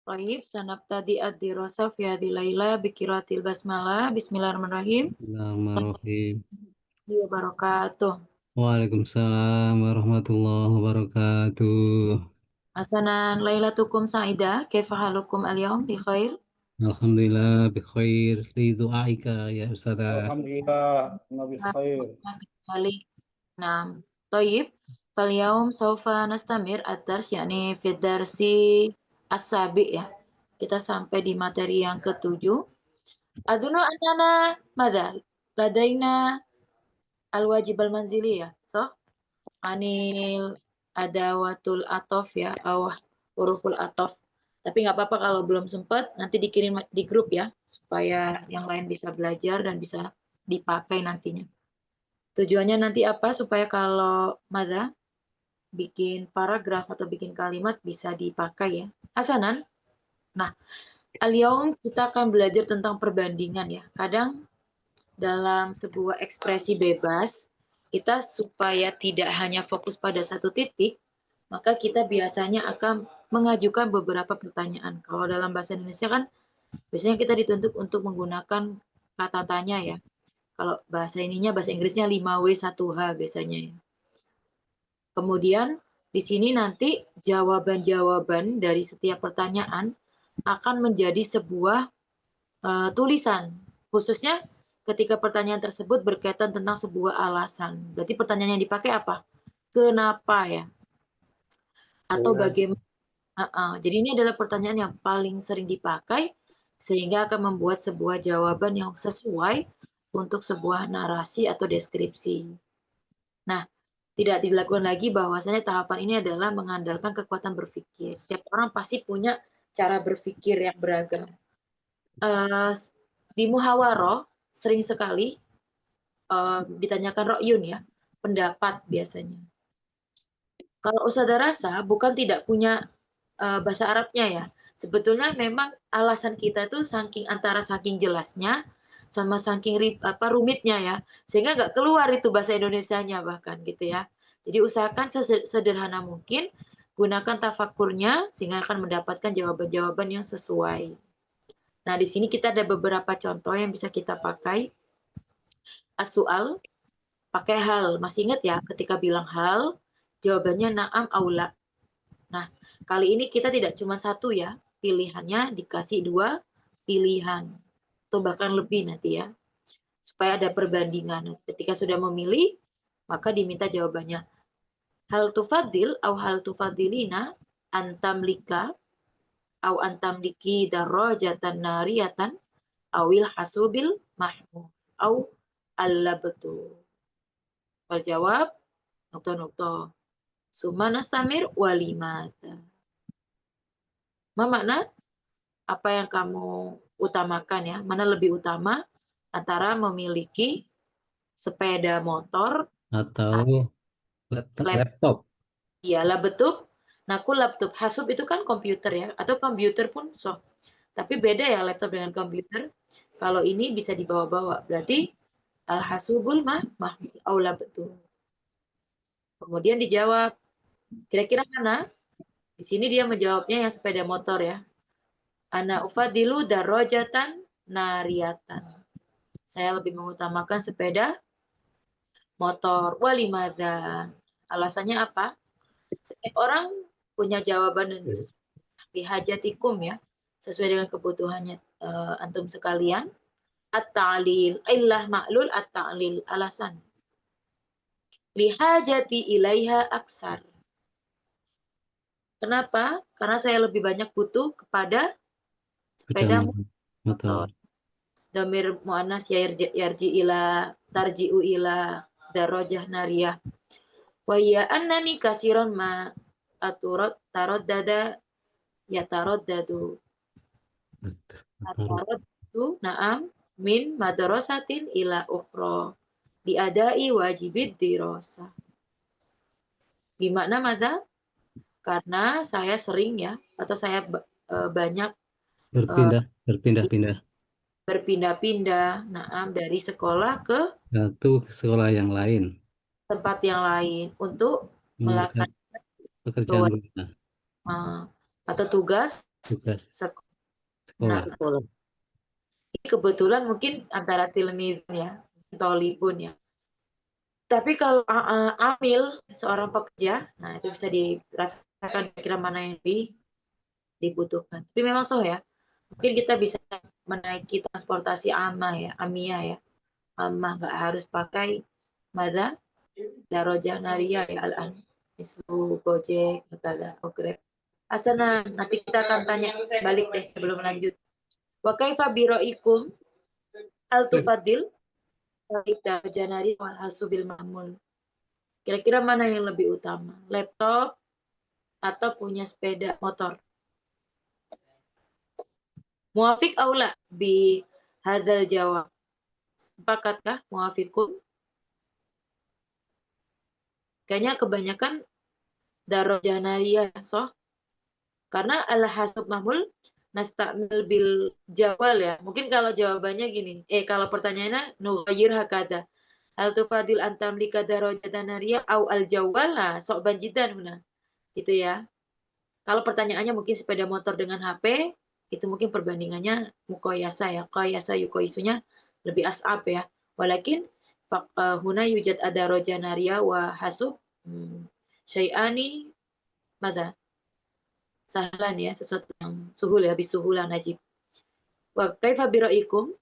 Baik, sanabtadi ad-dirasa fi hadhihi laila bi qiraatil basmalah. Bismillahirrahmanirrahim. Bismillahirrahmanirrahim. Assalamualaikum warahmatullahi wabarakatuh. Waalaikumsalam warahmatullahi wabarakatuh. Hasanan lailatukum sa'idah. Kaifa halukum al-yaum bi khair? Alhamdulillah bikhair li du'aika ya Ustazah. Alhamdulillah, Nabi khair. Kembali. Nah, Toyib. Fal yaum saufa nastamir ad-dars yakni fi darsi as-sabi ya. Kita sampai di materi yang ketujuh. Adunu anana madal. Ladaina al-wajib al-manzili ya. So, anil adawatul atof ya, huruful atof. Tapi nggak apa-apa kalau belum sempat, nanti dikirim di grup ya, supaya yang lain bisa belajar dan bisa dipakai nantinya. Tujuannya nanti apa? Supaya kalau Mada bikin paragraf atau bikin kalimat bisa dipakai ya. Hasanan. Nah, al-yaum kita akan belajar tentang perbandingan ya. Kadang dalam sebuah ekspresi bebas, kita supaya tidak hanya fokus pada satu titik, maka kita biasanya akan mengajukan beberapa pertanyaan. Kalau dalam bahasa Indonesia kan biasanya kita dituntut untuk menggunakan kata tanya ya. Kalau bahasa Inggrisnya 5W1H biasanya ya. Kemudian di sini nanti jawaban-jawaban dari setiap pertanyaan akan menjadi sebuah tulisan, khususnya ketika pertanyaan tersebut berkaitan tentang sebuah alasan. Berarti pertanyaan yang dipakai apa? Kenapa ya? Atau bagaimana? Jadi ini adalah pertanyaan yang paling sering dipakai sehingga akan membuat sebuah jawaban yang sesuai untuk sebuah narasi atau deskripsi. Nah, tidak dilakukan lagi bahwasanya tahapan ini adalah mengandalkan kekuatan berpikir. Setiap orang pasti punya cara berpikir yang beragam. Di muhawaroh sering sekali ditanyakan ro'yun ya, pendapat biasanya. Kalau Ustazah rasa bukan tidak punya bahasa Arabnya ya. Sebetulnya memang alasan kita itu antara saking jelasnya sama saking rumitnya ya, sehingga nggak keluar itu bahasa Indonesianya bahkan gitu ya. Jadi usahakan sederhana mungkin, gunakan tafakurnya sehingga akan mendapatkan jawaban-jawaban yang sesuai. Nah, di sini kita ada beberapa contoh yang bisa kita pakai. As-su'al, pakai hal. Masih ingat ya ketika bilang hal, jawabannya na'am aula. Nah, kali ini kita tidak cuma satu ya, pilihannya dikasih dua pilihan. Atau bahkan lebih nanti ya. Supaya ada perbandingan. Ketika sudah memilih, maka diminta jawabannya. Hal tufadil au hal tufadilina antamlika au antamliki darajatan nariyatan awil hasubil mahmud au allabtu. Wal jawab nukta-nukta. Summa nastamir walimata. Ma makna apa yang kamu utamakan ya? Mana lebih utama antara memiliki sepeda motor Atau laptop. Iya, laptop. Nah, aku laptop. Hasub itu kan komputer ya, atau komputer pun so. Tapi beda ya laptop dengan komputer. Kalau ini bisa dibawa-bawa. Berarti al-hasubul mahmul aula betul. Kemudian dijawab, kira-kira mana? Di sini dia menjawabnya yang sepeda motor ya. Ana ufadilu darajatan nariyatan. Saya lebih mengutamakan sepeda motor. Walimada. Alasannya apa? Setiap orang punya jawaban dan sesuai hajatikum ya, sesuai dengan kebutuhannya antum sekalian. At-ta'lil, illah ma'lul at-ta'lil, alasan. Lihajati ilaiha aksar. Kenapa? Karena saya lebih banyak butuh kepada sepeda motor. Damir mu'annas yarji ila tarji'u ila darajah nariyah. Wa ya annani kasiron ma taroddada ya taroddadu. Taroddadu na'am min madrasatin ila ukhra diadai wajibid dirasah. Gimana mada? Karena saya sering ya, atau saya banyak berpindah-pindah na'am dari sekolah ke sekolah yang lain. Tempat yang lain untuk melaksanakan pekerjaan atau tugas tugas Nah, sekolah. ini kebetulan mungkin antara tilmizun ya, tolibun ya. Tapi kalau amil, seorang pekerja, nah itu bisa dirasakan kira mana yang lebih dibutuhkan. Tapi memang ya, mungkin kita bisa menaiki transportasi amiyah ya. Amah nggak harus pakai mada darojah naria ya al-an. Mislu Gojek, atau Grab. Asana, nanti kita akan tanya balik deh sebelum lanjut. Wa kaifa biroikum al tufadil darojah naria wal hasubil ma'mul. Kira-kira mana yang lebih utama? Laptop atau punya sepeda motor? Muafik aula bi hadal jawab. Sepakatkah muafikun? Kayaknya kebanyakan darajah nariyah soh. Karena al-hasub mahmul nastamil bil jawal ya. Mungkin kalau jawabannya gini. Kalau pertanyaannya nughayir hakada. Hal tufadil antamlika darajatan nariyah au al-jawal. Nah, sok banjidan huna. Gitu ya. Kalau pertanyaannya mungkin sepeda motor dengan HP, itu mungkin perbandingannya mukoyasa ya. Koyasa yukoisunya lebih as'ab ya. Walakin huna yujad ada rojanaria wa hasub syai'ani mada sahlan ya, sesuatu yang suhul ya, bisuhulah najib. Wa kaifa biraikum?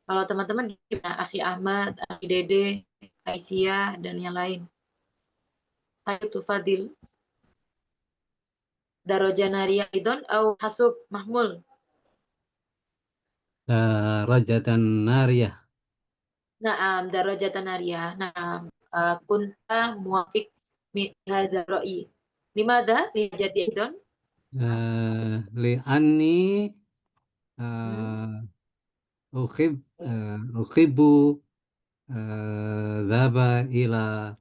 Kalau teman-teman gimana? Akhi Ahmad, Akhi Dede, Aisyah dan yang lain. Ayo tufadil darajanaria idon au hasub mahmul. Rajatan nariyah. Naam, darajatan nariyah. Naam, kunta muwafiq min hadza ra'i. Limada? Lihajati idon? Li'anni ukhibbu dhaba ila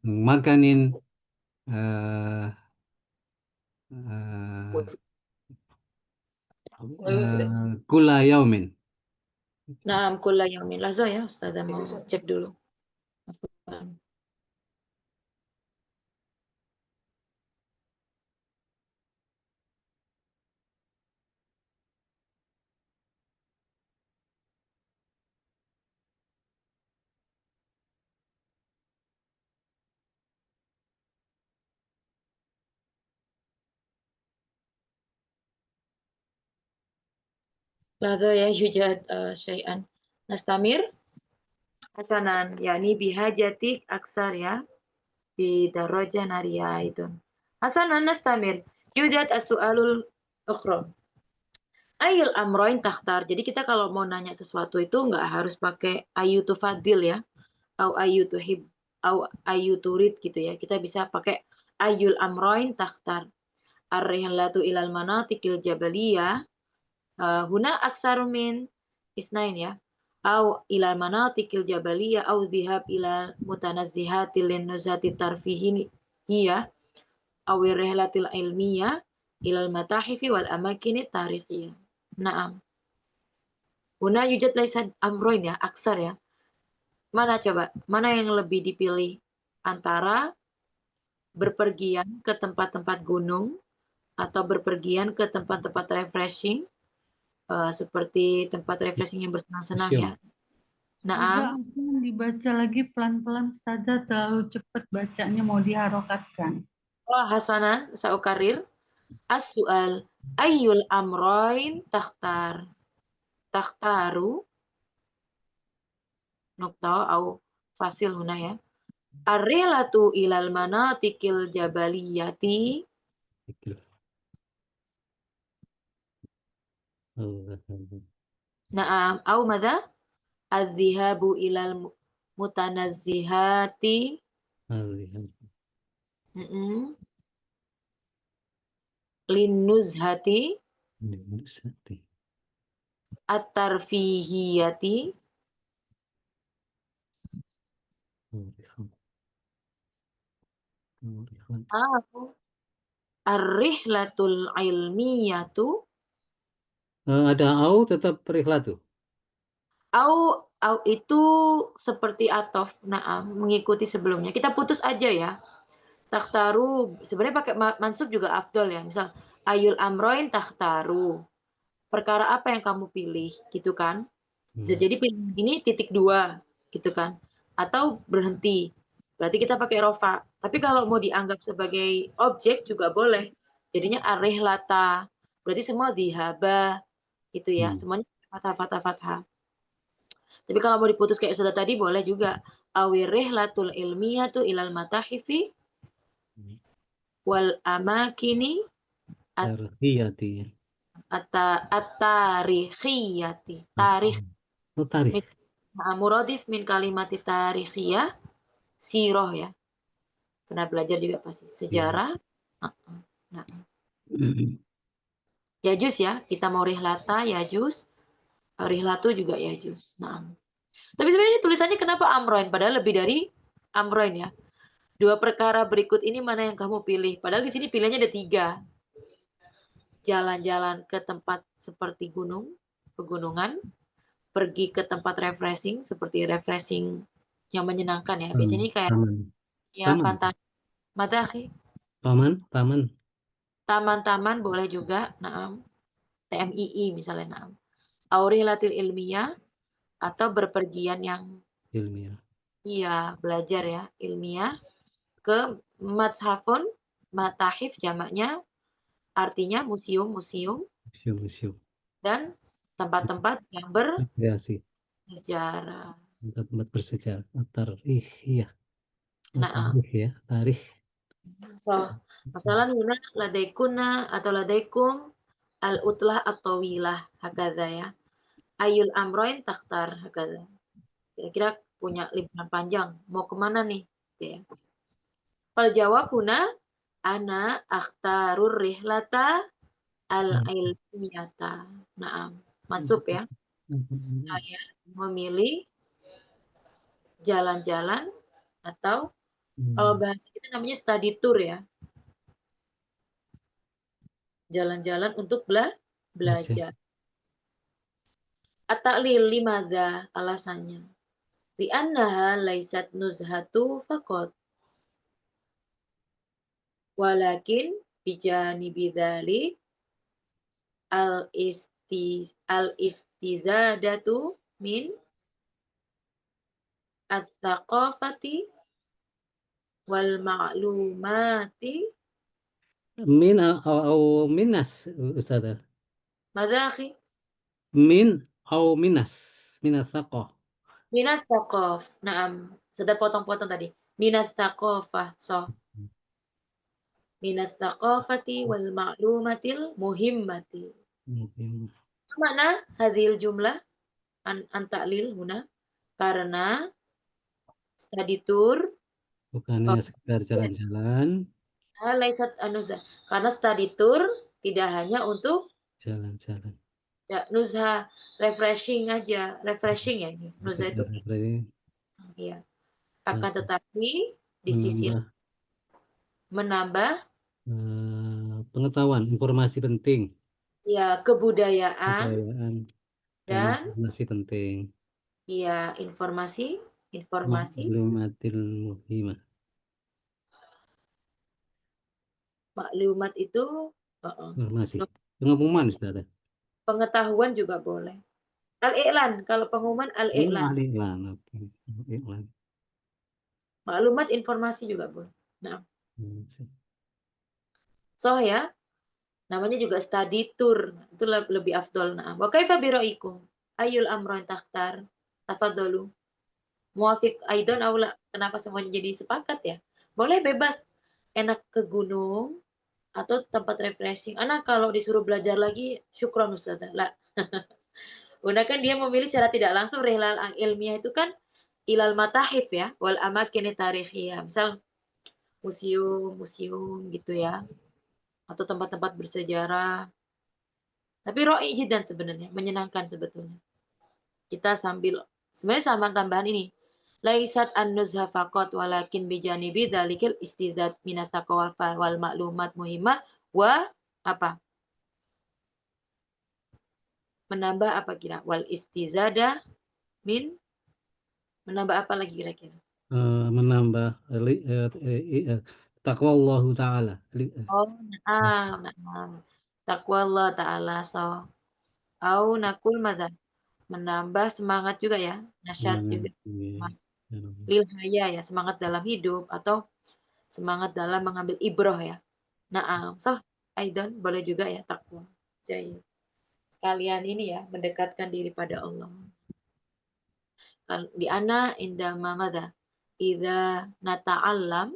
makanin kulla yaumin. Naam, kulla yaumin. Lahza ya, Ustazah mau cek dulu. Lahza ya, yujad syai'an. Nastamir? Hasanan, yakni bihajatik aksar ya. Bi darajah nariyah itu. Hasanan nastamir. Yujad as-su'alul ukhra. Ayul amroin takhtar. Jadi kita kalau mau nanya sesuatu itu nggak harus pakai ayu tufadil ya. Au ayu tuhib. Au ayu turid gitu ya. Kita bisa pakai ayul amroin takhtar. Ar-rihlatu ilal manatikil jabaliyah. Huna aksaru min isnain ya. Au ilal manatikil jabaliyah. Au dhihab ilal mutanazzihatil linnuzati tarfihin hiya. Au rihlatil ilmiyah ilal matahifi wal amakini tarikhiyah. Naam. Huna yujad laisa amroin ya, aksar ya. Mana coba? Mana yang lebih dipilih? Antara berpergian ke tempat-tempat gunung atau berpergian ke tempat-tempat refreshing seperti tempat refreshing yang bersenang-senang ya. Naam. Dibaca lagi pelan-pelan, Ustazah, terlalu cepat bacanya, mau diharokatkan. Hasanah, saukarir. As-su'al ayyul amroin takhtar. Takhtaru nukta au fasil huna ya. Ar-rihlatu ilal manatikil jabaliyati Naam, au madza? Az-zihabu ilal mutanazzihati linnuzhati at-tarfihiyati ar-rihlatul ilmiyatu ada au tetap rihlatu. au itu seperti atof, mengikuti sebelumnya. Kita putus aja ya. Takhtaru sebenarnya pakai mansub juga afdol ya. Misal Ayul amroin takhtaru. Perkara apa yang kamu pilih, gitu kan? Jadi pilihan ini titik 2, gitu kan? Atau berhenti. Berarti kita pakai rofa. Tapi kalau mau dianggap sebagai objek juga boleh. Jadinya arihlata. Berarti semua dhihaba, gitu ya. Semuanya fathah. Tapi kalau mau diputus kayak sudah tadi boleh juga. Awirihlatul ilmiyatu ilal matahifi wal amakini Tarhiyati. at-tarikhiyati. Tarikh. Oh, tarikh. Muradif min kalimati tarikhiyah. Siroh ya. Pernah belajar juga pasti. Sejarah. Nah. Yajus ya. Kita mau rihlata, yajus. Rihlatu juga yajus. Nah. Tapi sebenarnya tulisannya kenapa amroin? Padahal lebih dari amroin ya. 2 perkara berikut ini mana yang kamu pilih? Padahal di sini pilihannya ada 3. Jalan-jalan ke tempat seperti gunung, pegunungan, pergi ke tempat refreshing seperti refreshing yang menyenangkan ya. Biasanya kayak ya fantasi. Matahi. Taman. Taman-taman boleh juga. Naam. TMII misalnya naam. Aurilatil ilmiah atau berpergian yang ilmiah. Iya, belajar ya, ilmiah ke matshafun, matahif jamaknya artinya museum-museum Museum. dan tempat-tempat yang Kreasi. bersejarah. Tempat bersejarah. Tarikh, iya. Nah, Tarikh ya, tarikh. so masalah huna ladaikuna atau ladaikum al-utlah atau wilah hakadha ya. Ayul amroin takhtar hakadha. Kira-kira punya liburan panjang, mau kemana nih? Gitu ya. Fal jawab huna ana akhtarur rihlata al-ilmiyata. Naam. Mansub ya. Saya memilih jalan-jalan atau kalau bahasa kita namanya study tour ya. Jalan-jalan untuk belajar. At-ta'lil limadha alasannya. Li'annaha laisat nuzhatu faqat. Walakin bijanibi dzalik al-istizadatu min ats-tsaqafati wal ma'lumati Min au minas, Ustazah. madza akhi? Min au minas. Minas saqah. Minat tsaqaf. Naam. Sudah potong-potong tadi. Minat tsaqafah. So. Minat tsaqafati wal ma'lumatil muhimmati. Mana hadhil jumlah an ta'lil huna? Karena study tour Bukannya sekedar jalan-jalan. Laisat anuzah. Karena study tour tidak hanya untuk Jalan-jalan. ya, nuzha refreshing aja, refreshing ya ini. Nuzha itu ya. Akan tetapi di sisi menambah pengetahuan, informasi penting. ya kebudayaan dan informasi penting. ya informasi Maklumatil muhimah. Maklumat itu informasi. Pengumuman Ustaz. Pengetahuan juga boleh. Al-i'lan, kalau pengumuman al-i'lan. Iklan. Maklumat informasi juga boleh. Nah. So ya, namanya juga study tour. Itu lebih afdol. Nah, wa kaifa biraikum? Ayul amroin takhtar? Tafadhalu. Muafiq aidan aula. Kenapa semuanya jadi sepakat ya? Boleh bebas. Enak ke gunung atau tempat refreshing. Anak kalau disuruh belajar lagi, syukron Ustazah. Lah. Kan dia memilih secara tidak langsung rihlal ilmiah itu kan ilal matahif ya, wal amakin tarikhiyah. Misal museum gitu ya. Atau tempat-tempat bersejarah. Tapi ro'i jidan sebenarnya, menyenangkan sebetulnya. Kita sambil sebenarnya sama tambahan ini. Laisat an-nuzha faqat walakin bijanibi dzalikal istizad minat taqwa wal maklumat muhimmah wa apa? Menambah apa kira? Wal istizadah min menambah apa lagi kira-kira? Menambah taqwa Allah Ta'ala. Oh, nah. Taqwa Allah Ta'ala. So, au nakul madza? Menambah semangat juga ya, nasyat juga. Iya. Lil haya ya, semangat dalam hidup atau semangat dalam mengambil ibroh ya. Na'am. So, aidan boleh juga ya takwa. Jadi sekalian ini ya mendekatkan diri pada Allah. Di ana indama madza? Idza nata'allam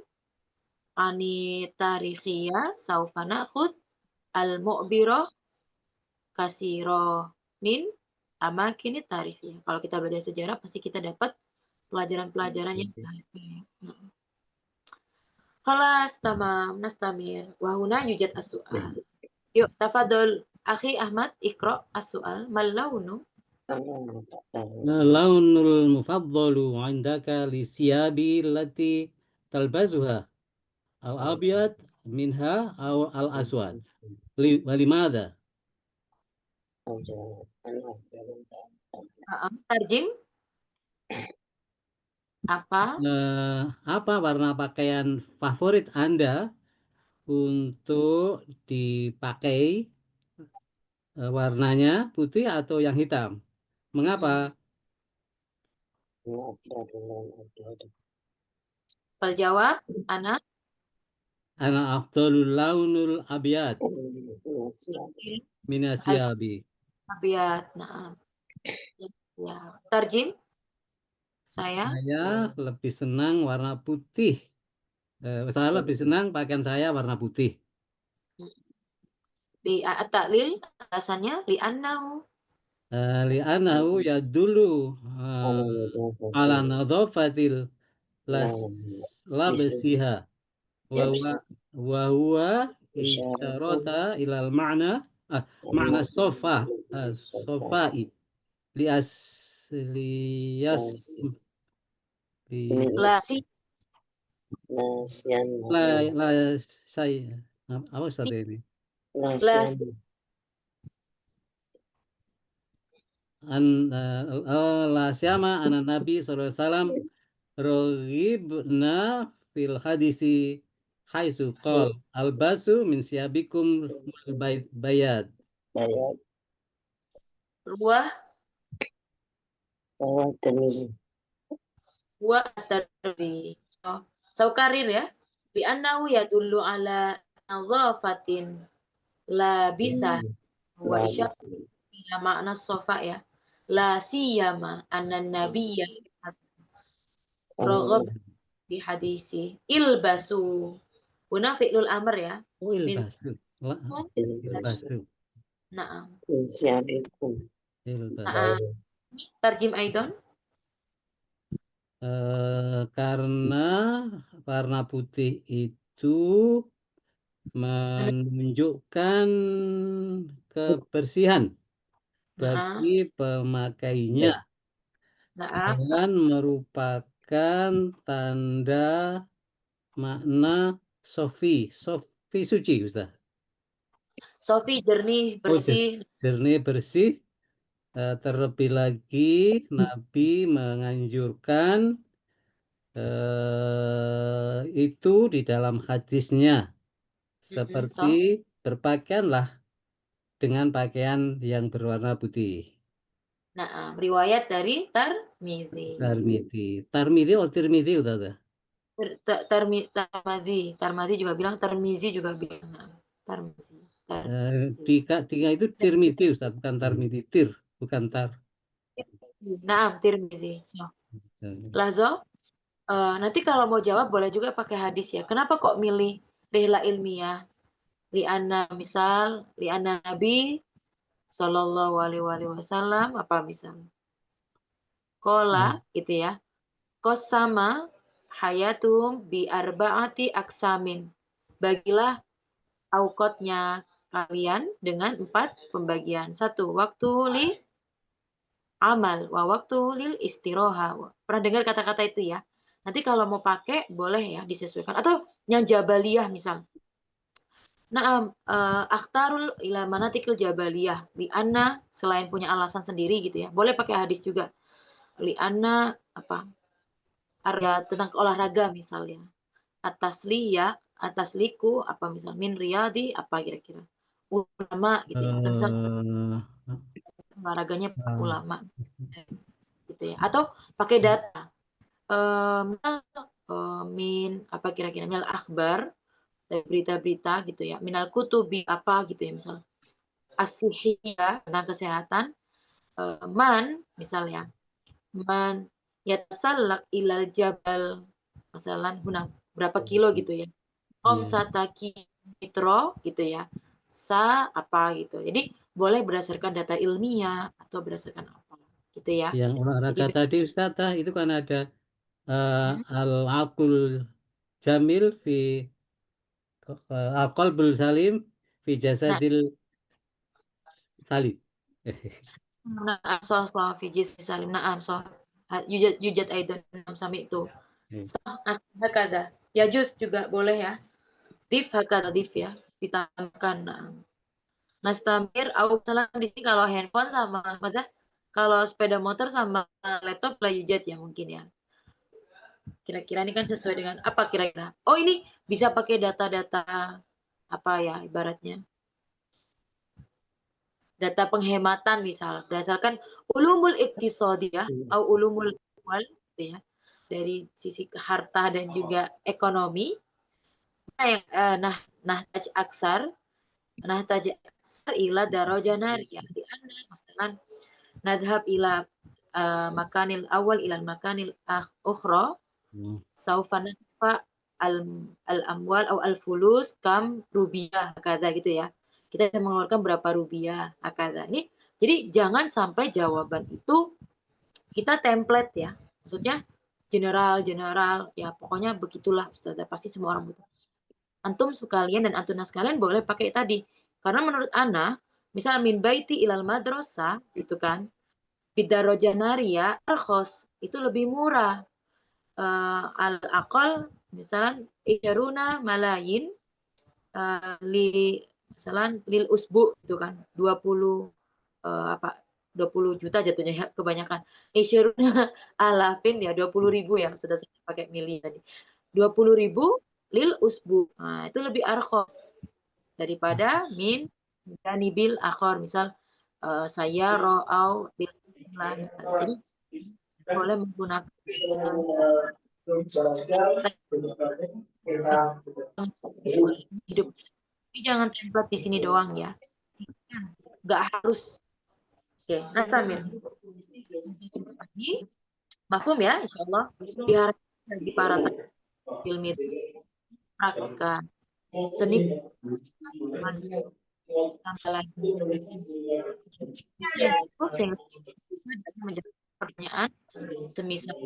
ani tarikhiyya saufa na'khud al-mu'birah kasiro min amakinit tarikhiyya. Kalau kita belajar sejarah pasti kita dapat pelajaran-pelajaran yang berharga ya. Khalas, tamam, nastamir. Wa huna yujad as-su'al. Yuk, tafadhol akhi Ahmad, iqra as-su'al. Mal launu? Launul mufaddalu 'indaka li siyabi allati talbazuha al-abyad minha aw al-aswad. Limadha? Tarjim? Apa? Apa warna pakaian favorit Anda untuk dipakai, warnanya putih atau yang hitam? Mengapa? Fal jawab, ana Ana afdalul launul abyad minasyabi. al-abiyat. Nah, ya. Tarjim? Saya? Saya lebih senang warna putih. Saya lebih senang pakaian saya warna putih. Di at-ta'lil, alasannya li'annahu. Li'annahu yadullu ala nadhafatil labsiha wa huwa isyarata ilal ma'na sofai liasliyas La si, la saya apa Ustaz ini? la si. La syama anak Nabi SAW roghibna fil hadisi haitsu qol albasu min siyabikum bayad. Ruah wa at-tardi. So karir ya. Li'annahu yadullu ala nadhafatin la bisa wa isyarah ila makna sofa ya. La siyama anna nabiyya raghab di hadisi ilbasu. Huna fi'lul amr ya. Oh, Min ilbasu. Ilbasu. na'am. Ilbasu. Na'am. Tarjim aidan. Karena warna putih itu menunjukkan kebersihan bagi pemakainya dan merupakan tanda makna sofi suci, Ustaz. Sofi jernih, bersih. Jernih, bersih. Terlebih lagi Nabi menganjurkan itu di dalam hadisnya, seperti berpakaianlah dengan pakaian yang berwarna putih. Nah, riwayat dari Tarmizi. Tarmizi atau Tirmizi udah. Tarmizi juga bilang, Tarmizi juga bilang. Tarmizi. Tiga itu Tirmizi, Ustaz, bukan Tarmizi. Bukan tar. Nah, Tirmizi. Lazo, nanti kalau mau jawab boleh juga pakai hadis ya. Kenapa kok milih rihla ilmiah? Li'anna misal, li'anna Nabi Sallallahu alaihi wasallam, apa misal? Kola, gitu ya. Kosama hayatum bi arba'ati aksamin. Bagilah aukotnya kalian dengan 4 pembagian. 1, waktu li amal, wa waktu lil istiroha. Pernah dengar kata-kata itu ya? Nanti kalau mau pakai boleh ya disesuaikan. Atau yang jabaliyah misal. Nah, akhtarul ila manatikil jabaliyah. Li anna, selain punya alasan sendiri gitu ya. Boleh pakai hadis juga. Li anna, apa? Tentang olahraga misalnya. Atas liku, apa misal. Min riyadi, apa kira-kira. ulama gitu ya, atau misal Eh, olahraganya para ah, ulama gitu ya, atau pakai data. Misal min apa kira-kira minal akhbar, dari berita-berita gitu ya, minal kutubi apa gitu ya, misal as-sihhiyah tentang kesehatan, man misalnya, man yatasallaq ilal jabal masalan huna berapa kilo gitu ya. iya. Khamsata kilometro gitu ya. Sa apa gitu. Jadi boleh berdasarkan data ilmiah atau berdasarkan apa gitu ya. Yang olahraga Jadi tadi Ustazah itu kan ada hmm, al-aqul jamil fi al-qalbul salim fi nah, jasadil salim. na'am so fi jismi salim na'am so yujad yujad aidan sami itu. So, hakada. Ya juz juga boleh ya. Dif hakada dif ya. Ditambahkan. Nah. Nastamir au salah di sini kalau handphone sama maksudnya kalau sepeda motor sama laptop lah yujad ya mungkin ya. Kira-kira ini kan sesuai dengan apa kira-kira? Oh ini bisa pakai data-data apa ya ibaratnya data penghematan misal berdasarkan ulumul iktisadiyah atau ulumul amwal gitu ya dari sisi harta dan juga ekonomi. Nah, yang nah taj aksar nah taj aksar ila daraja nariyah di anna masalan nadhab ila makanil awal ila makanil ukhra Hmm. saufa nadfa al amwal atau al fulus kam rubiah kata gitu ya. Kita bisa mengeluarkan berapa rupiah kata ini. Jadi jangan sampai jawaban itu kita template ya. Maksudnya general ya pokoknya begitulah Ustazah. Pasti semua orang butuh. Antum sekalian dan antuna sekalian boleh pakai tadi. Karena menurut Ana, misal min baiti ilal madrasah gitu kan, bidarojanaria arkhos itu lebih murah. Al-aqal misalnya isyaruna malayin li misalnya lil usbu itu kan 20 apa 20 juta jatuhnya ya kebanyakan. Isyaruna alafin ya 20.000 ya sudah saya pakai mili tadi. 20.000 lil usbu. Nah, itu lebih arkhos daripada min janibil akhor misal saya ro'au bil jadi boleh menggunakan hidup. Tapi jangan template di sini doang ya. Nggak harus. Oke, nah Samir. Tadi, mafhum ya, insya Allah. Diharapkan bagi para ilmu praktika seni tambah lagi. Yang cukup sehingga bisa menjawab pertanyaan semisal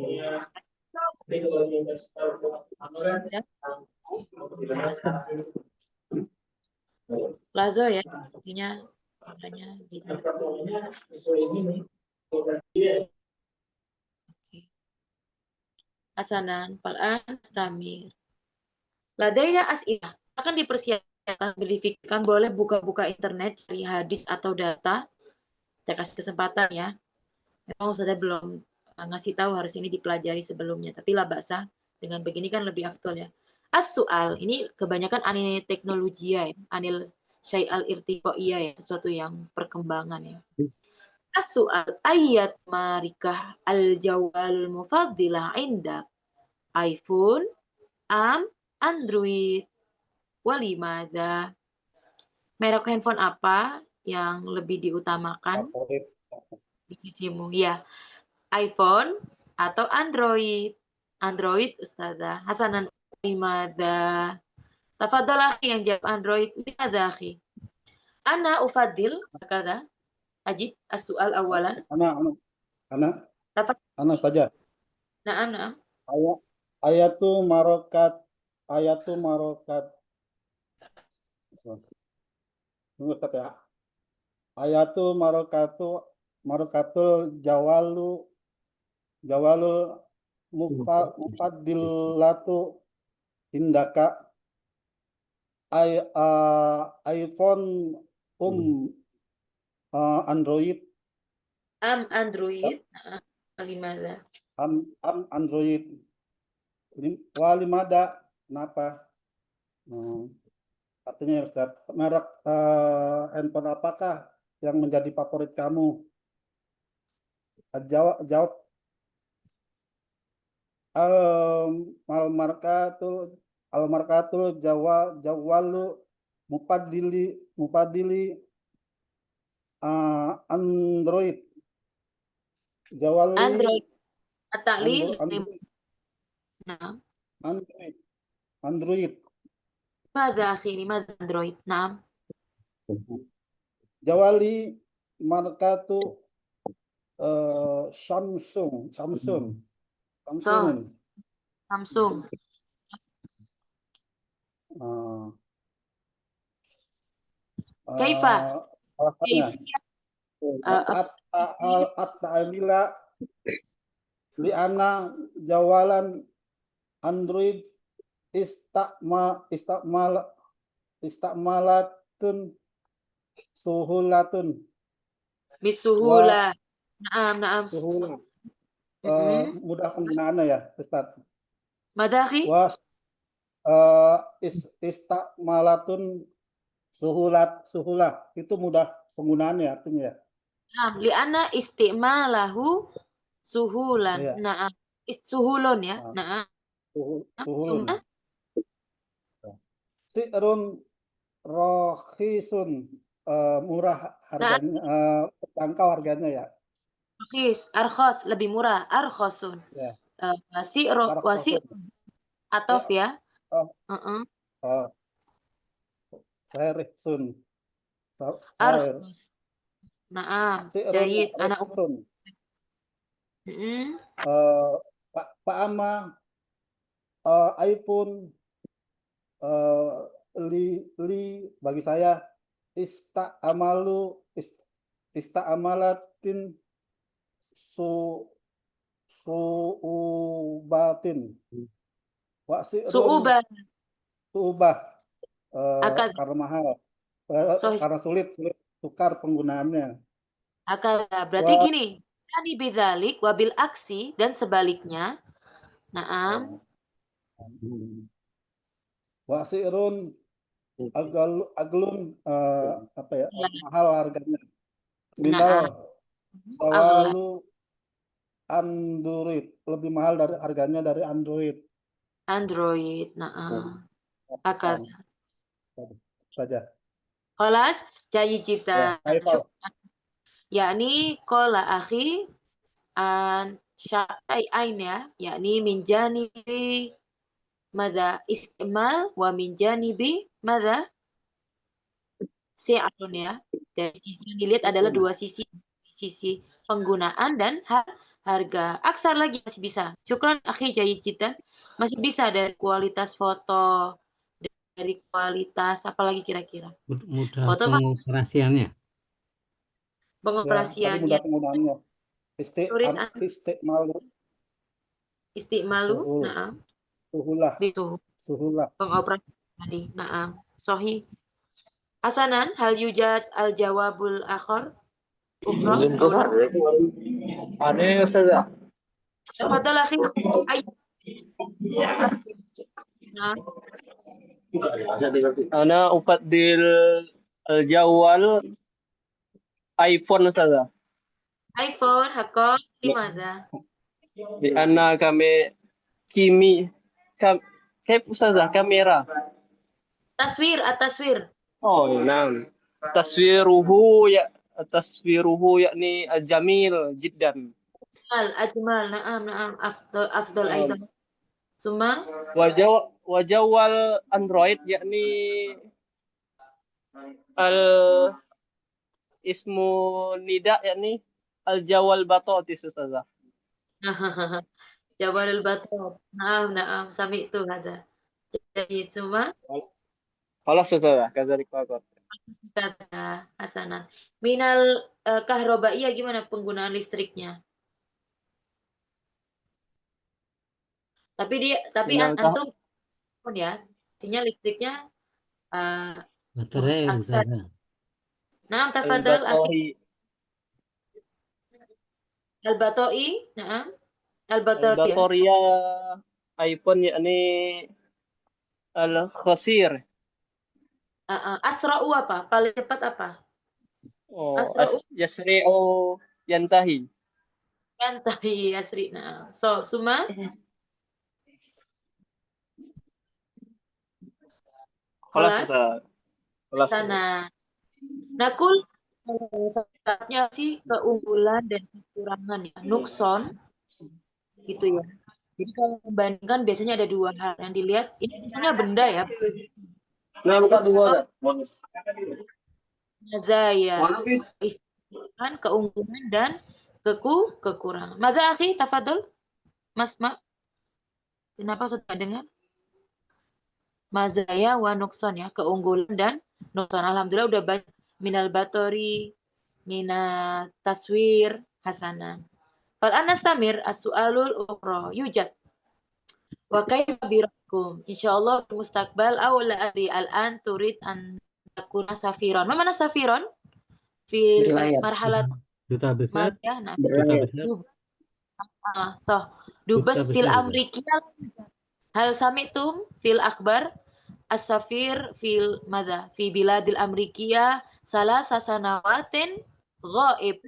Lazo ya, intinya makanya gitu. Hasanan, fal'an, stamir. Ladaina as'ilah. Akan dipersiapkan, verifikasikan, boleh buka-buka internet, cari hadis atau data. Saya kasih kesempatan ya. Memang saya belum ngasih tahu harus ini dipelajari sebelumnya. Tapi lah baksa dengan begini kan lebih afdol ya. As-su'al, ini kebanyakan anil teknologi ya. Anil syai'al irtiqo'iyah ya. Sesuatu yang perkembangan ya. As-su'al, ayat marikah al-jawal mufaddilah indak iPhone, Android, walimada. Merek handphone apa yang lebih diutamakan Favorit. di sisimu? Ya, iPhone atau Android? Android, Ustazah. Hasanan walimada. Tafadhol akhi yang jawab Android. Limada akhi? Ana ufadil, kata Ajib as-su'al awalan. Anak Tafadhol. saja. Na'am. Ayat ayatu marokat Ustaz ya. Ayatu marokatul jawalul mufaddilatu indaka iPhone Android Android. Walimada. Android walimada kenapa? Artinya ya Ustaz, merek handphone apakah yang menjadi favorit kamu? Jawab al-markatul jawalu mupadili Android jawali Android at-ta'lil. Android Naam. Android ماذا أخي لماذا أندرويد؟ نعم. jawali markatu Samsung Samsung. Kaifa? alasannya at-ta'lila li'ana jawalan Android istakmalatun suhulatun Bisuhula. Naam. suhulah mudah penggunaannya ya Ustaz. Mada akhi? Was istakmalatun suhulah itu mudah penggunaannya artinya ya. Naam, li'anna isti'malahu suhulan. Iya. Naam. Suhulun ya. Naam. Suhulun. Summa? Si'run rohisun murah harganya, terjangkau harganya ya. Arkhos, lebih murah. Arkhosun. Ya. Si'ro wa atof ya. Sairsun. Arkhos. Naam. Jayid. Anak Pak Ama iPhone bagi saya istamalatin suubatin suubah karena mahal karena sulit tukar penggunaannya. Berarti gini, yani bidzalik wabil aksi dan sebaliknya. Naam. Wasirun aglun mahal harganya. Minal awalu Android lebih mahal dari harganya dari Android. Naam. Akal. Saja. Khalas, jayyid jiddan. Yakni qala akhi an syai'ain ya, yakni min janibi madza istimal wa min janibi madza si'atun ya. Dari sisi yang dilihat adalah dua sisi penggunaan dan harga. Aksar lagi masih bisa. Syukran akhi jayyid jiddan. Masih bisa dari kualitas foto, dari kualitas apalagi kira-kira. Mudah Foto pengoperasiannya. Pengoperasiannya. Mudah penggunaannya. Istimalu. Naam. Suhulah. Pengoperasian tadi. Naam. Sahih. Hasanan, hal yujad al-jawabul akhar? Aneh Ustazah. Tafadhal akhi. Ana ufaddil al-jawal iPhone Ustazah. iPhone, hakok, limadha? Di anna kami Ustazah kamera. Taswir. Oh, naam. Taswiruhu yakni jamil jiddan. Ajmal, naam, afdal aidan. Summa Wajawal Android yakni ismu nida yakni al-jawal batatis Ustazah. Jabalul batat. Naam, sami itu hada. Jadi semua Khalas Ustazah, kadzalik faqat. kata Hasanah. Minal kahrobaiyah gimana penggunaan listriknya? Tapi antum pun ya, artinya listriknya Baterai aksar. Ustazah. Naam, tafadhal akhi. Al-Batoi, naam. Al-Bataria iPhone yakni al-khasir. Asra'u apa? Paling cepat apa? Oh, Asra'u yasri'u yantahi. yantahi asri. Nah, so Suma Kelas kelas Ustazah. Kelas. sana. Nakul saatnya sih keunggulan dan kekurangan ya. Nukson gitu ya. Jadi kalau membandingkan biasanya ada dua hal yang dilihat. Ini sebenarnya benda ya. Nah, buka dua dah. Mazaya, kan keunggulan dan kekurangan. Mada akhi, tafadhol. Mas Ma, kenapa sudah dengar? Mazaya wa nukson ya, keunggulan dan nukson. Alhamdulillah udah banyak. Minal batori, minat taswir, hasanan. Fal anastamir as-su'alul ukhra yujad. Wa kaifa birakum? Insyaallah mustaqbal aw la adri al-an turid an takuna safiron. Ma mana safiron? Fil marhalat Duta besar, madiyah. Nah, duta besar, so duta dubes fil besar. amrikia hal samitum fil akhbar as-safir fil madha fi biladil amrikia salah sasanawatin ghaib.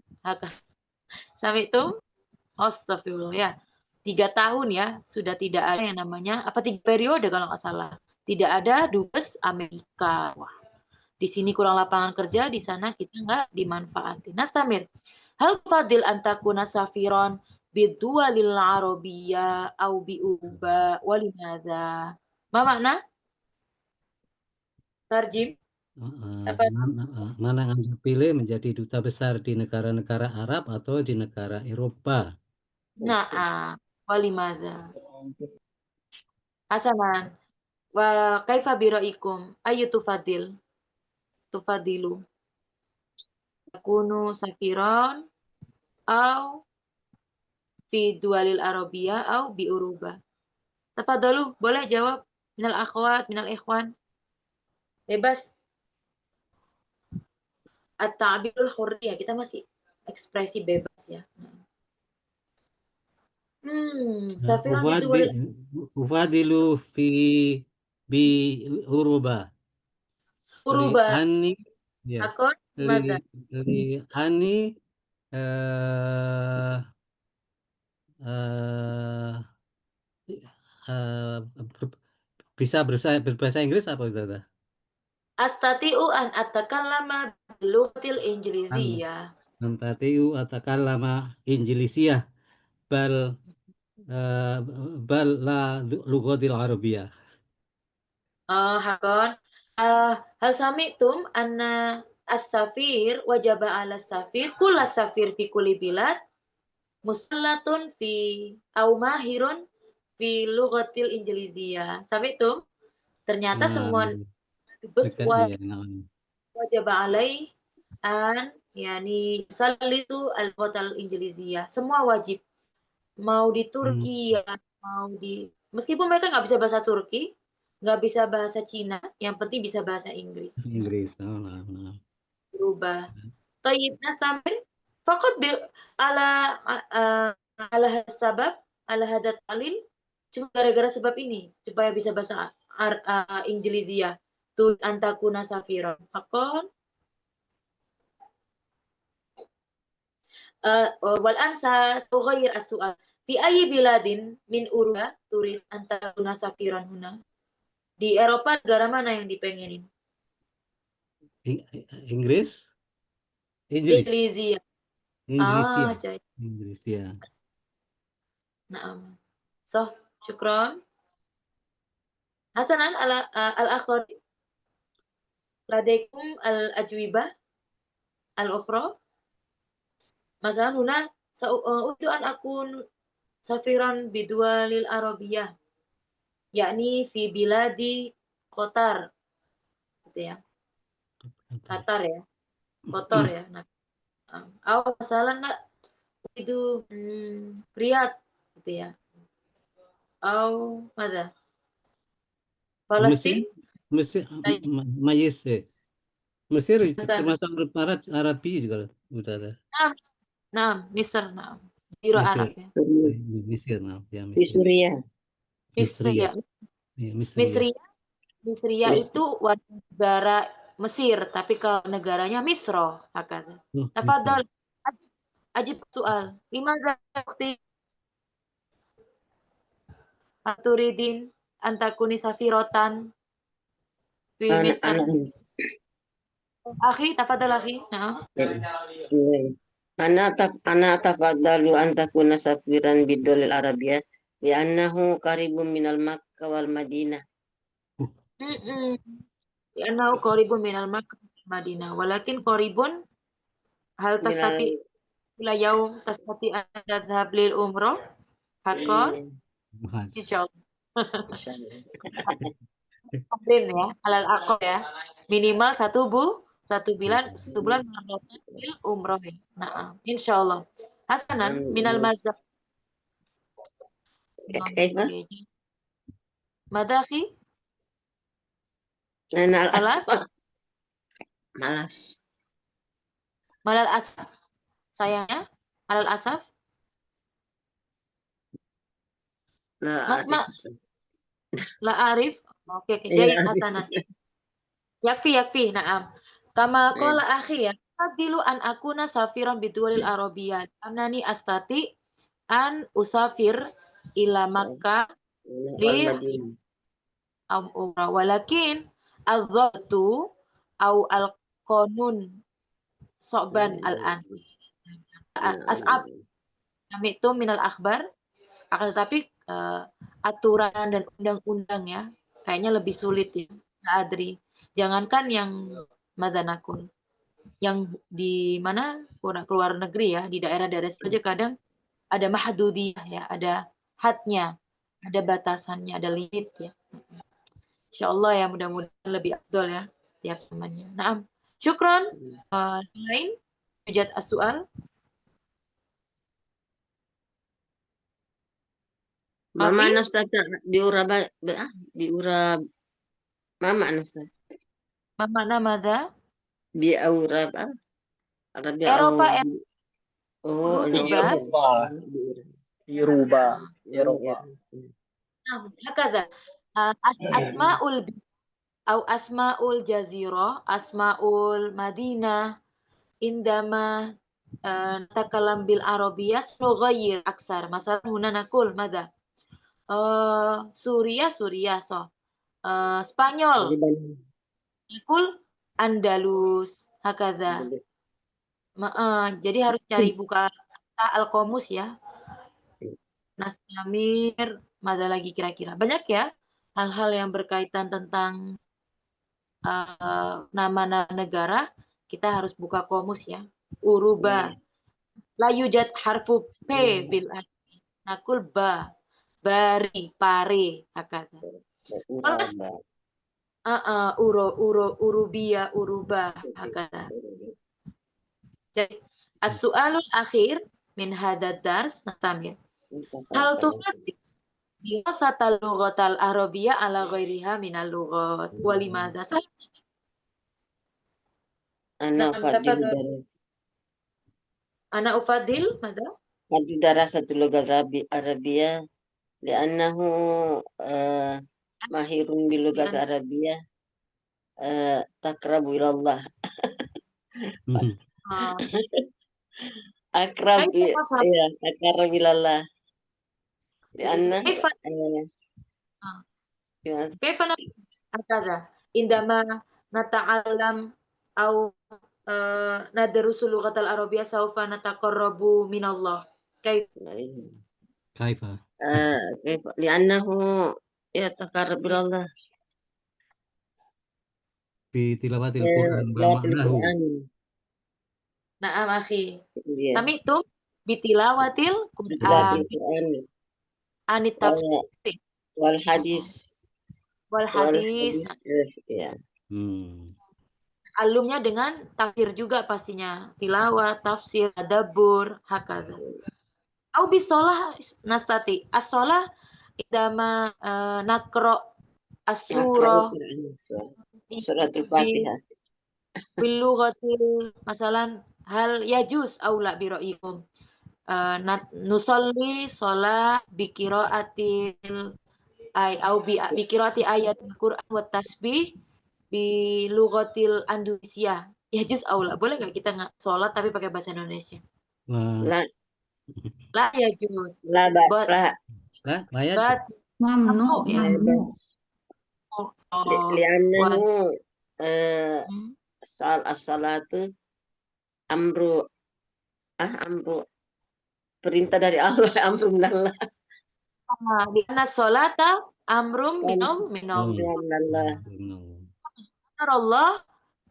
Samitum astagfirullah ya. 3 tahun ya sudah tidak ada yang namanya 3 periode kalau nggak salah. Tidak ada dubes Amerika. Wah, di sini kurang lapangan kerja, di sana kita nggak dimanfaati. Nastamir. Hal fadil antakuna safiron bidualil arabiyya au biuba walimada. Ma makna? Tarjim. Apa? Mana yang Anda pilih menjadi duta besar di negara-negara Arab atau di negara Eropa? Nah, walimada. Hasanan. Wa kaifa biraikum? Ayu tufadil. Tufadilu. Takunu safiron au fi dualil arabiyya au bi uruba. Tafadalu, boleh jawab. Minal akhwat, minal ikhwan. Bebas. At-ta'birul hurriyah, kita masih ekspresi bebas ya. Safiran itu Ufadilu bi uruba. uruba. Ani ya. Akon gimana? Ani bisa berbahasa Inggris apa Ustazah? Astati'u an atakallama bilughatil injiliziyah. Nantatiu atakallama Injilisiah bal la lughatil arabiyah. Hakon. Hal sami'tum anna as-safir wajaba 'ala safir kullu safir fi kulli bilad musallatun fi au mahirun fi lughatil injiliziyah. Sami'tum? Ternyata semua dubes wajib alaih an yani salitu al-ghatal injiliziyah. Semua wajib. Mau di Turki ya, mau di meskipun mereka nggak bisa bahasa Turki, nggak bisa bahasa Cina, yang penting bisa bahasa Inggris. Inggris. Berubah. Tayyib nastamir faqat ala ala sabab ala hadat alil cuma gara-gara sebab ini supaya bisa bahasa Injilizia tu antakuna safiron. Akon wal ansa ughayir as-su'al fi ayyi biladin min uruba turid antakuna safiron huna. Di Eropa negara mana yang dipengenin? Inggris? Injilizia. Inggris ya. Naam. So, syukron. Hasanan al-akhir ladaikum al-ajwibah al-ukhra. Masalan huna untuk an akun safiran bidualil arabiyah yakni fi biladi Qatar gitu ya. Qatar ya. Kotor ya. Nah, masalah enggak itu Riyadh gitu ya. Mana? Palestina? Mesir termasuk Arabi juga udah. Nah, Misr, nah. Ziro Arab ya. Mesir, nah. Ya, Di Suriah. Misria. Ya, Misria. Misriya Mis- itu warga negara Mesir, tapi kalau negaranya Misro, hakadha. Oh, Tafadhol, bisa. ajib soal. Limadha ukhti aturidin antakuni safirotan fi anak Misr? anak Akhi, tafadhol akhi. Nah. Ana tafaddalu an takuna safiran bidolil Arabia li'annahu qaribun minal Makkah wal Madinah. Li'annahu qaribun minal Makkah wal Madinah. Walakin qaribun hal tastati ila yaum tastati an tadhhab lil umrah? Hakon? Mahal. Insyaallah. Insyaallah. Tamrin ya, alal aqal ya. Minimal satu bulan marratan lil umrah ya. Nah, insyaallah. Hasanan minal mazhab. Kaifa? Madakhi? Ana Malas? al-asfa. Malas. Malal asaf. Sayangnya, alal asaf. Mas Ma, la arif. Oke, jahit hasanan. Yakfi, na'am. Kama qala akhi ya, fadilu an akuna safiran biduwalil arabiyah. Anani astati an usafir ila Makkah li umrah. Walakin adzabtu au al-qanun so'ban al-an. As'ab kami itu minal akhbar. Akan tetapi aturan dan undang-undang ya kayaknya lebih sulit ya. Adri. Jangankan yang madanakun, yang di mana keluar negeri ya, di daerah-daerah saja kadang ada mahdudiyah ya, ada hadnya, ada batasannya, ada limit ya. Insyaallah ya, mudah-mudahan lebih afdol ya setiap zamannya. Naam. Syukran. Lain hujat as-su'al. Mama Ustaz diurab Mama Ustaz. Mama namada? Biurab Arabia Eropa, Yoruba. Nah, hakadha. Asma'ul jazirah, asma'ul madinah, indama natakalam bil arabiyah nughayyir aksar. Masalan huna nakul mada? Suriah, so. Spanyol, nakul Andalus, hakadha. Jadi harus cari buka al-qomus ya. Nastamir, ada lagi kira-kira. Banyak ya hal-hal yang berkaitan tentang nama negara, kita harus buka qomus ya. Uruba. La yujad harfu P bil nakul ba. Bari, pare, hakata. Urubia, uruba, hakata. Jadi, as-su'alul akhir min hadad dars natamir. Hal tufatik dirasatal lughatal arabiyah ala ghairiha minal lughat wa limadha ana ufadil madha Fadil darasatul lughat Arabiyah li'annahu mahirun bil lughat Arabiyah takrabu ilallah. Akrab ya, takrab ilallah. Lianna kaifa hakadha indama nata'allam au nadrusu lughatal arabiyyah sawfa nataqarrabu minallah. Kaifa li'annahu yataqarrab ilallah bi tilawatil Qur'an wa ma'nahu. Na'am akhi. Sami itu bitilawatil Qur'an. Anit tafsir. Wal hadis. Ya. Alumnya dengan tafsir juga pastinya. Tilawat, tafsir, tadabbur, hakadha. Au bisolah nastati. As-solah idama nakro as-surah. Suratul Fatihah. Bilughatil masalan hal yajuz aula biro'ikum nusolli sholat bikiraatil ay au bi qiraati ayatil Quran wa tasbih bi lughatil Andalusiyah. Ya juz aula. Boleh nggak kita sholat tapi pakai bahasa Indonesia? Wah, La, La ya juz. la, ba, But lah ya but Mamnu, ya. mamnu. Oh, li'annahu hmm. as-salatu amru perintah dari Allah, amru minallah. Karena sholata amrum minom. Minallah. Allah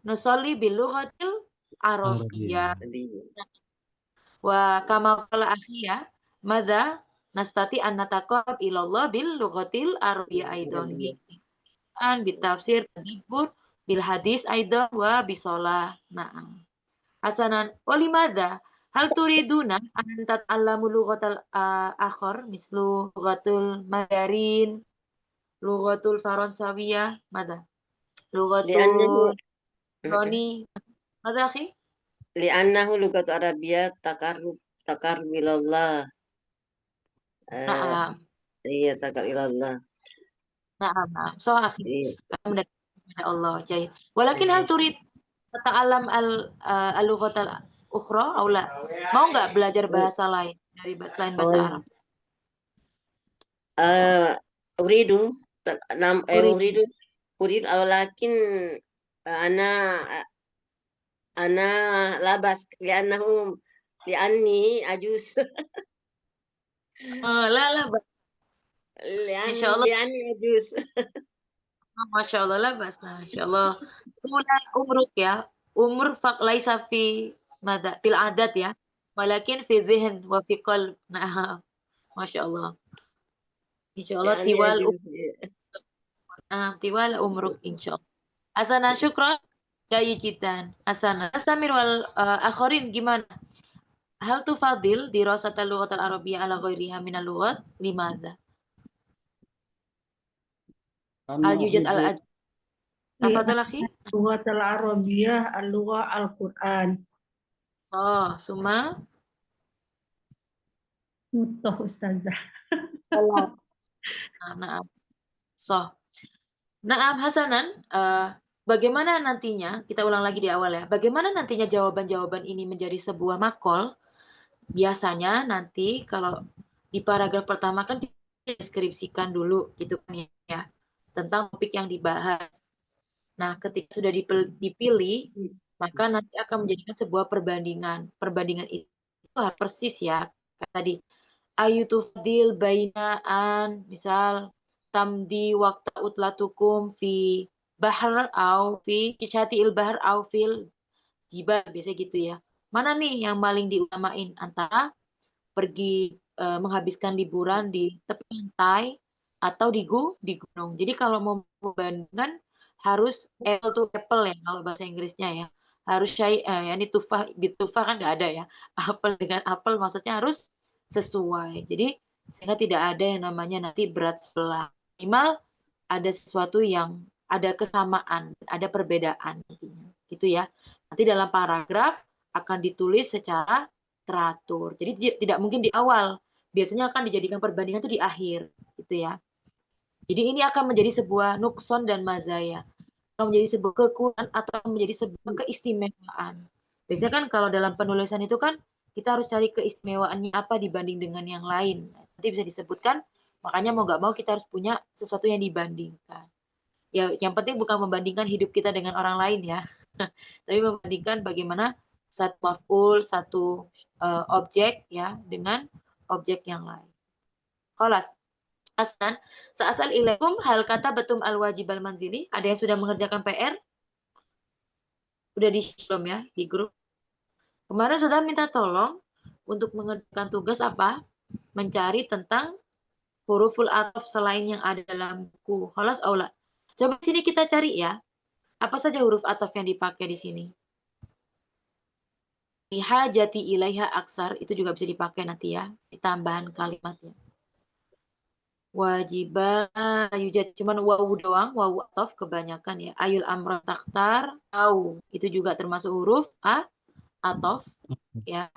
nusolli bil lughatil Arabiyyah. Wa kama qala akhi ya, madza nastati an nataqarrab ilallah bil lughatil Arabiyyah aidan an bitafsir tadabbur bil hadis aidan wa bisolah. Na'am. Hasanan walimadza hal turiduna an tat'allamu lughatal akhar mislu lughatul Mandarin, lughatul Faransawiyah, madza? Lughatul Roni, madza akhi? Li'annahu lugat Arabiyah takarrub ilallah. Na'am. Iya, takarrub ilallah. Na'am. So akhi, Iya. kamu mendekat kepada Allah. Jahit. Walakin hal turid tata'allam al-lughatal ukhra aw la? Mau nggak belajar bahasa lain dari selain bahasa Arab? Uridu walakin ana labas li'anni ajus. La Insyaallah. Li'anni ajus. Masya Allah lah bahasa. Masya Allah. Tula umruk ya. Umur laisa fi mada fil adat ya. Walakin fi dzihn wa fi qalb. Nah, Masya Allah. Insya Allah tiwal umruk insya Allah. Asana syukran. Jayidan. Asana. Astamir wal akharin gimana? Hal tufadil dirasatal lughatal arabiyyah ala ghairiha minal lughat limadza? Al-yujad al-ajad. Tafadhal akhi. Lughatul Arabiyyah al-lugha al-Qur'an. Oh, summa Mutoh Ustazah. Naam. Naam Hasanan, bagaimana nantinya, kita ulang lagi di awal ya, bagaimana nantinya jawaban-jawaban ini menjadi sebuah makol? Biasanya nanti kalau di paragraf pertama kan deskripsikan dulu gitu kan ya, tentang topik yang dibahas. Nah, ketika sudah dipilih, maka nanti akan menjadikan sebuah perbandingan. Perbandingan itu harus persis ya. Kayak tadi, ayutufdil bainaan, misal tamdi waktu utlatukum fi bahr au fi kisatiil bahr au fil jibal, biasa gitu ya. Mana nih yang paling diutamain antara pergi menghabiskan liburan di tepi pantai atau di gunung. Jadi kalau mau membandingkan harus apple to apple ya kalau bahasa Inggrisnya ya. Harus ini tufah kan nggak ada ya. Apel dengan apel maksudnya harus sesuai. Jadi sehingga tidak ada yang namanya nanti berat sebelah. Minimal ada sesuatu yang ada kesamaan, ada perbedaan nantinya. Gitu ya. Nanti dalam paragraf akan ditulis secara teratur. Jadi tidak mungkin di awal. Biasanya akan dijadikan perbandingan itu di akhir, gitu ya. Jadi ini akan menjadi sebuah nukson dan mazaya. Akan menjadi sebuah kekurangan atau menjadi sebuah keistimewaan. Biasanya kan kalau dalam penulisan itu kan kita harus cari keistimewaannya apa dibanding dengan yang lain. Nanti bisa disebutkan, makanya mau nggak mau kita harus punya sesuatu yang dibandingkan. Ya, yang penting bukan membandingkan hidup kita dengan orang lain ya. Tapi membandingkan bagaimana satu maf'ul, satu objek ya dengan objek yang lain. Kholas. Aslan, sa'asal ilaikum hal kata betum al-wajib al-manzili. Ada yang sudah mengerjakan PR? Udah di-belum ya di grup? Kemarin sudah minta tolong untuk mengerjakan tugas apa? Mencari tentang huruful ataf selain yang ada dalam buku. Kholas aula. Coba sini kita cari ya. Apa saja huruf ataf yang dipakai di sini? Hajati ilaiha aksar, itu juga bisa dipakai nanti ya, di tambahan kalimatnya. Wajibah yujad, cuman wawu doang, wawu ataf kebanyakan ya. Ayul amra takhtar, au, itu juga termasuk huruf ataf ya.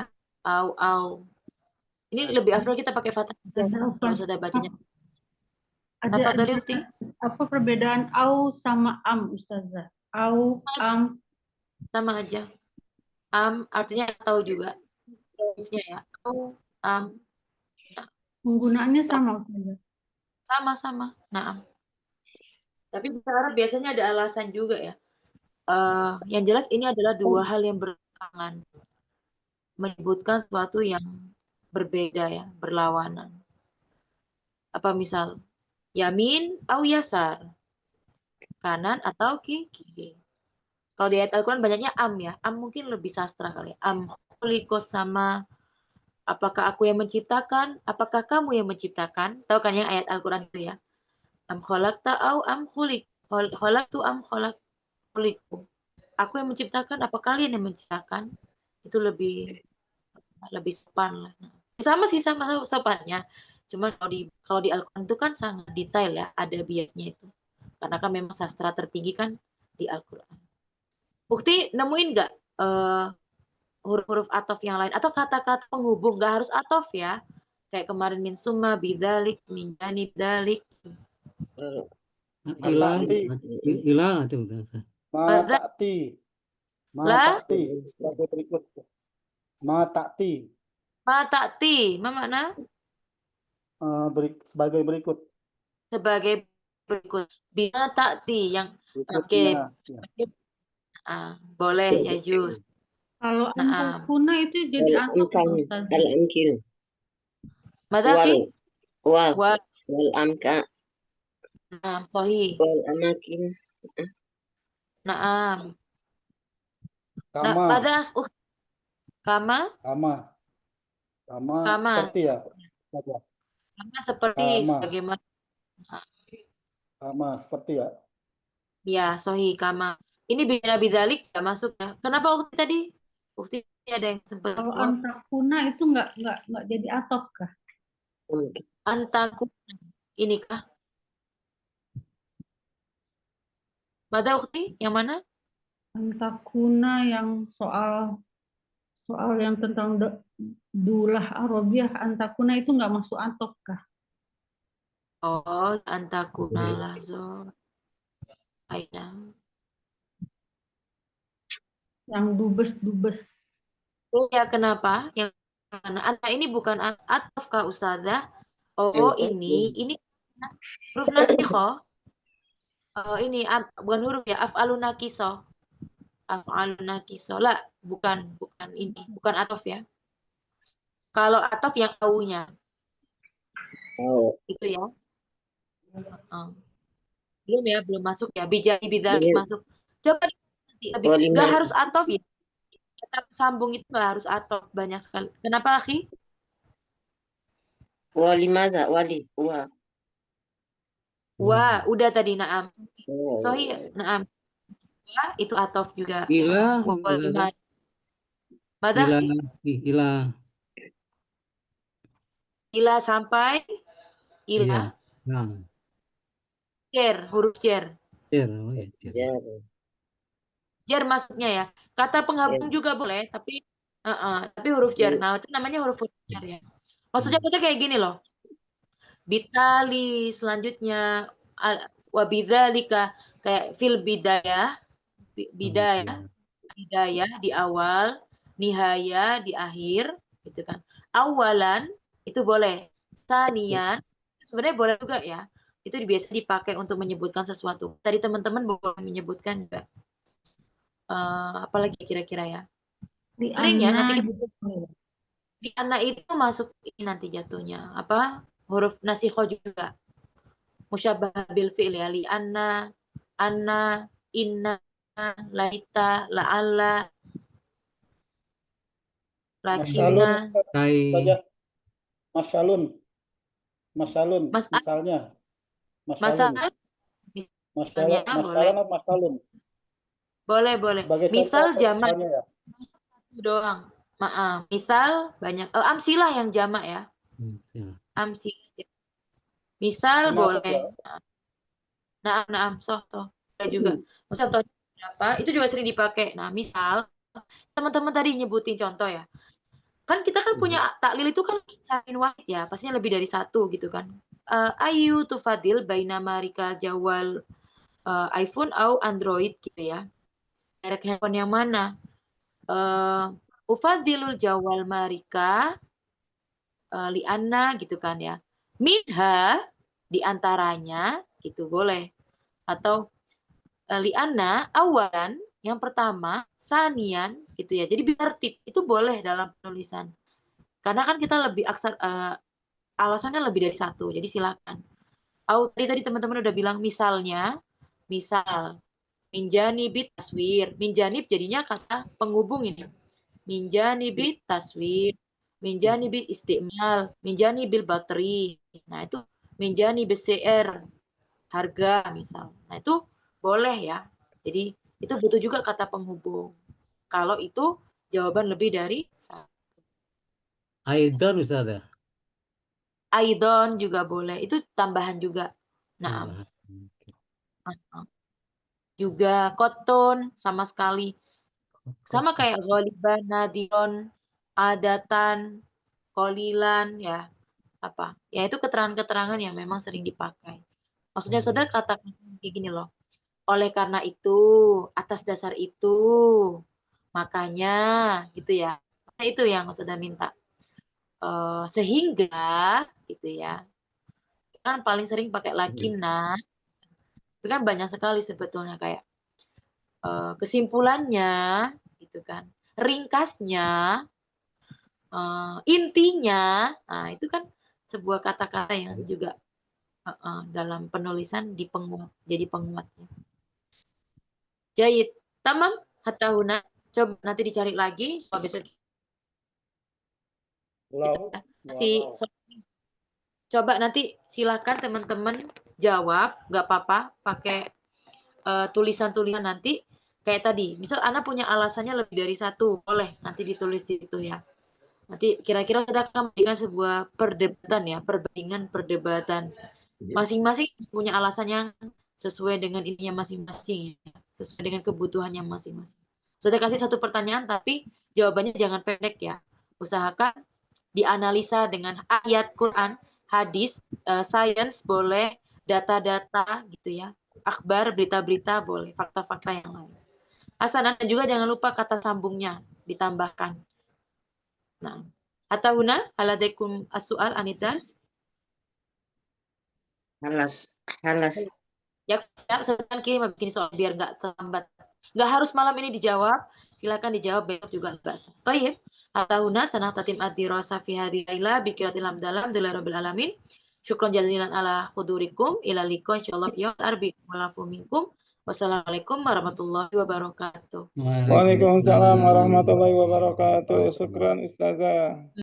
Au. Ini lebih afdal kita pakai fathah kalau sudah bacanya. Apa tadi, Ukti? Apa perbedaan au sama am, Ustazah? Au, am, Sama aja. Artinya tahu juga. Terusnya ya. Au, penggunaannya sama, Ustazah. sama-sama. Nah, tapi bahasa Arab biasanya ada alasan juga ya. Yang jelas ini adalah dua hal yang bertentangan, menyebutkan sesuatu yang berbeda ya, berlawanan. Apa misal, yamin au yasar, kanan atau kiri. Kalau di ayat Al-Quran banyaknya am ya, am mungkin lebih sastra kali. Am khuliqos sama apakah aku yang menciptakan, apakah kamu yang menciptakan? Tahu kan yang ayat Al-Quran itu ya? Am khalaqta au am khuliq, khalaqtu am khuliqtu. Aku yang menciptakan, apa kalian yang menciptakan? Itu lebih sopan lah. Sama sih, sama sopannya. Cuman kalau di Al-Quran itu kan sangat detail ya, ada biasnya itu. Karena kan memang sastra tertinggi kan di Al-Quran. Bukti nemuin nggak huruf-huruf atof yang lain atau kata-kata penghubung, nggak harus atof ya, kayak kemarin min summa bidalik min janib dalik. Hilang ada bahasa. Ma ta'ti. Ma Lah? ta'ti. Sebagai berikut. Ma ta'ti. Ma ta'ti, ma makna? Sebagai berikut. Sebagai berikut. Bima ta'ti yang Berikutnya. oke. Boleh ya Jus. Kalau Nah, antakuna itu jadi atop, Ustazah. Al-amkin. Madafi? Wal Wa, amka. sohi. Wal amakin. Naam. Kama. Madah, Kama. Kama. Seperti ya. Kama seperti Kama. sebagaimana. Kama seperti ya. Ya, sohi kama. Ini bina bidalik nggak masuk ya. Kenapa Ukti tadi? Ukti ada yang sempat Kalau jawab. antakuna itu nggak jadi atop kah? Antaku ini kah? Mada Ukti? Yang mana? Antakuna yang soal yang tentang dulah Arabiah, antakuna itu nggak masuk atop kah? Oh, antakuna lazo. Aina. Yang dubes. Ya, kenapa? Yang mana? Anta ini bukan ataf kah Ustazah? Oh, ini huruf nasikhoh. Ini bukan huruf ya, af'alun nakisoh. Af'alun nakisoh. Lah, bukan ini, bukan ataf ya. Kalau ataf yang aunya. Itu ya. Belum masuk ya. Bijari bidalik masuk. Coba nanti lebih. Nggak harus ataf ya. Kata sambung itu nggak harus ataf, banyak sekali. Kenapa, Akhi? Walimaza, wali, wa. Wah, udah tadi naam. Sohi, naam. Wah, itu ataf juga. Ila. Ila sampai ila. Iya. Huruf jer. Jar maksudnya ya. Kata penghubung juga boleh, tapi huruf jar. Nah, itu namanya huruf jar ya. Maksudnya kita kayak gini loh. Bitali selanjutnya wabidzalika kayak fil bidayah di awal, nihaya di akhir gitu kan. Awalan itu boleh. Sanian sebenarnya boleh juga ya. Itu biasa dipakai untuk menyebutkan sesuatu. Tadi teman-teman boleh menyebutkan juga. Apalagi kira-kira ya. Sering ya nanti di anak itu masuk ini nanti jatuhnya apa? Huruf nasikho juga. Musyabbah bil fi'il ya, li anna, inna, laita, la'alla, lakinna. Masyalun misalnya. Masyalun. Boleh. Misal jamak. Ya. Doang. Maaf. Misal banyak. Amsilah yang jamak ya. Amsilah. Misal boleh. Nah, soh juga. Contoh berapa? Itu juga sering dipakai. Nah, misal teman-teman tadi nyebutin contoh ya. Kan kita kan punya taklil itu kan sakin wahid ya, pastinya lebih dari satu gitu kan. ayu tufadil baina marika jawal iPhone atau Android gitu ya. Merek handphone yang mana? Ufadilul jawal marika lianna gitu kan ya. Minha diantaranya gitu boleh. Atau lianna awalan yang pertama, sanian gitu ya. Jadi biar tip itu boleh dalam penulisan. Karena kan kita lebih alasannya lebih dari satu. Jadi silakan. Tadi teman-teman udah bilang misal minjanibit taswir. Minjanib jadinya kata penghubung ini. Minjanibit taswir, minjanibit istimal, minjanibil bateri. Nah, itu minjanibit CR harga misal. Nah, itu boleh ya. Jadi itu butuh juga kata penghubung. Kalau itu jawaban lebih dari satu. Aidon Ustaz ya? Aidon juga boleh. Itu tambahan juga. Nah, juga koton sama sekali. Sama kayak ghaliban, nadiron, adatan, kolilan ya. Apa? Ya itu keterangan-keterangan yang memang sering dipakai. Maksudnya saudara katakan kayak gini loh. Oleh karena itu, atas dasar itu, makanya gitu ya. Itu yang saudara minta. Sehingga gitu ya. Kan paling sering pakai lakina. Itu kan banyak sekali sebetulnya kayak kesimpulannya gitu kan. Ringkasnya, intinya. Nah, itu kan sebuah kata-kata yang juga dalam penulisan jadi penguatnya. Jahit. Tamam hatta huna. Coba nanti dicari lagi. Besok coba nanti silakan teman-teman jawab, nggak apa-apa pakai tulisan-tulisan nanti kayak tadi. Misal Ana punya alasannya lebih dari satu, boleh nanti ditulis di situ ya. Nanti kira-kira kita akan memberikan sebuah perdebatan ya, perdebatan. Masing-masing punya alasan yang sesuai dengan ininya masing-masing ya, sesuai dengan kebutuhannya masing-masing. Sudah kasih satu pertanyaan tapi jawabannya jangan pendek ya. Usahakan dianalisa dengan ayat Quran, hadis, sains boleh, data-data gitu ya. Akhbar, berita-berita boleh, fakta-fakta yang lain. Hasanah dan juga jangan lupa kata sambungnya ditambahkan. Nah, Atahuna alaikum as-su'al anidars. Halas. Ya, sekarang kirim bikin soal biar nggak terlambat. Nggak harus malam ini dijawab, silakan dijawab besok juga bahasa. Tayyib. Atahuna sanah tatim ad-dirasa fi hadhihi laila bi qiraatil hamdalam rabbil alamin. Syukran jazilan ala hudurikum ila liqa insyaallah fi yaumil arbi walafu minkum. Wassalamualaikum warahmatullahi wabarakatuh. Waalaikumsalam warahmatullahi wabarakatuh. Syukran Ustazah.